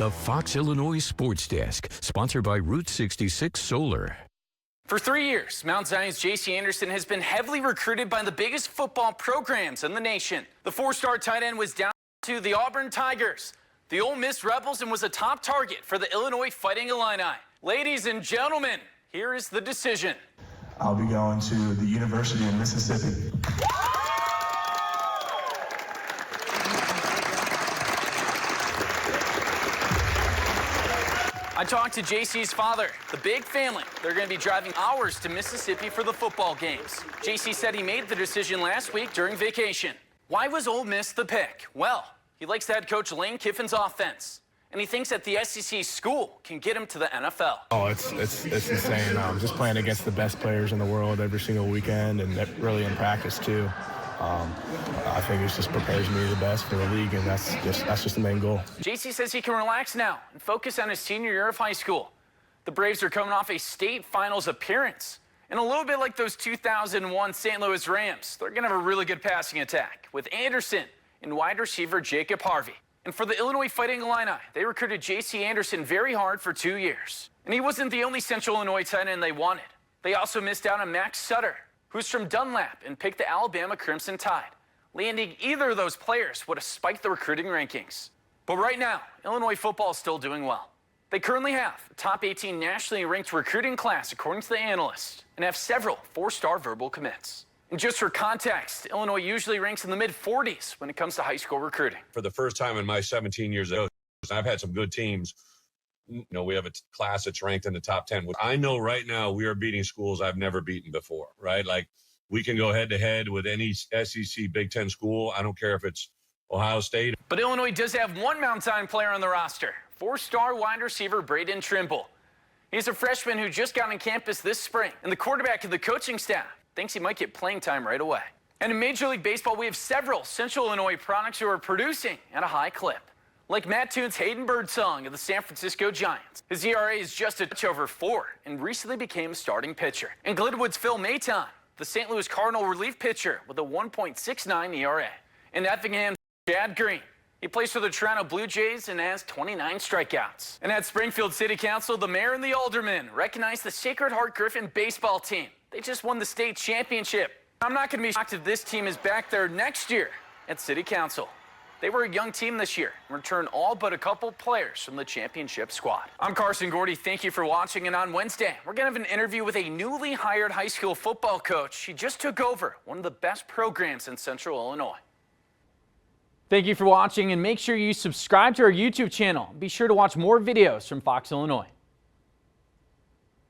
The Fox Illinois Sports Desk, sponsored by Route 66 Solar. For 3 years, Mount Zion's J.C. Anderson has been heavily recruited by the biggest football programs in the nation. The four-star tight end was down to the Auburn Tigers, the Ole Miss Rebels, and was a top target for the Illinois Fighting Illini. Ladies and gentlemen, here is the decision. I'll be going to the University of Mississippi. I talked to JC's father, the big family. They're going to be driving hours to Mississippi for the football games. JC said he made the decision last week during vacation. Why was Ole Miss the pick? Well, he likes head coach Lane Kiffin's offense, and he thinks that the SEC school can get him to the NFL. Oh, it's insane. Just playing against the best players in the world every single weekend, and really in practice too. I think it just prepares me the best for the league, and that's just the main goal. JC says he can relax now and focus on his senior year of high school. The Braves are coming off a state finals appearance, and a little bit like those 2001 St. Louis Rams, they're going to have a really good passing attack with Anderson and wide receiver Jacob Harvey. And for the Illinois Fighting Illini, they recruited J.C. Anderson very hard for 2 years. And he wasn't the only Central Illinois tight end they wanted. They also missed out on Max Sutter, who's from Dunlap, and picked the Alabama Crimson Tide. Landing either of those players would have spiked the recruiting rankings. But right now, Illinois football is still doing well. They currently have a top 18 nationally ranked recruiting class, according to the analyst, and have several four-star verbal commits. And just for context, Illinois usually ranks in the mid-40s when it comes to high school recruiting. For the first time in my 17 years of coaching, I've had some good teams. You know, we have a class that's ranked in the top 10. I know right now we are beating schools I've never beaten before, right? Like, we can go head-to-head with any SEC Big Ten school. I don't care if it's Ohio State. But Illinois does have one Mount Zion player on the roster, four-star wide receiver Braden Trimble. He's a freshman who just got on campus this spring, and the quarterback of the coaching staff thinks he might get playing time right away. And in Major League Baseball, we have several Central Illinois products who are producing at a high clip, like Matt Toon's Hayden Birdsong of the San Francisco Giants. His ERA is just a touch over 4 and recently became a starting pitcher. And Glenwood's Phil Maton, the St. Louis Cardinal relief pitcher with a 1.69 ERA. And Effingham's Chad Green. He plays for the Toronto Blue Jays and has 29 strikeouts. And at Springfield City Council, the mayor and the aldermen recognize the Sacred Heart Griffin baseball team. They just won the state championship. I'm not going to be shocked if this team is back there next year at City Council. They were a young team this year and returned all but a couple players from the championship squad. I'm Carson Gordy. Thank you for watching. And on Wednesday, we're going to have an interview with a newly hired high school football coach. He just took over one of the best programs in Central Illinois. Thank you for watching, and make sure you subscribe to our YouTube channel. Be sure to watch more videos from Fox Illinois.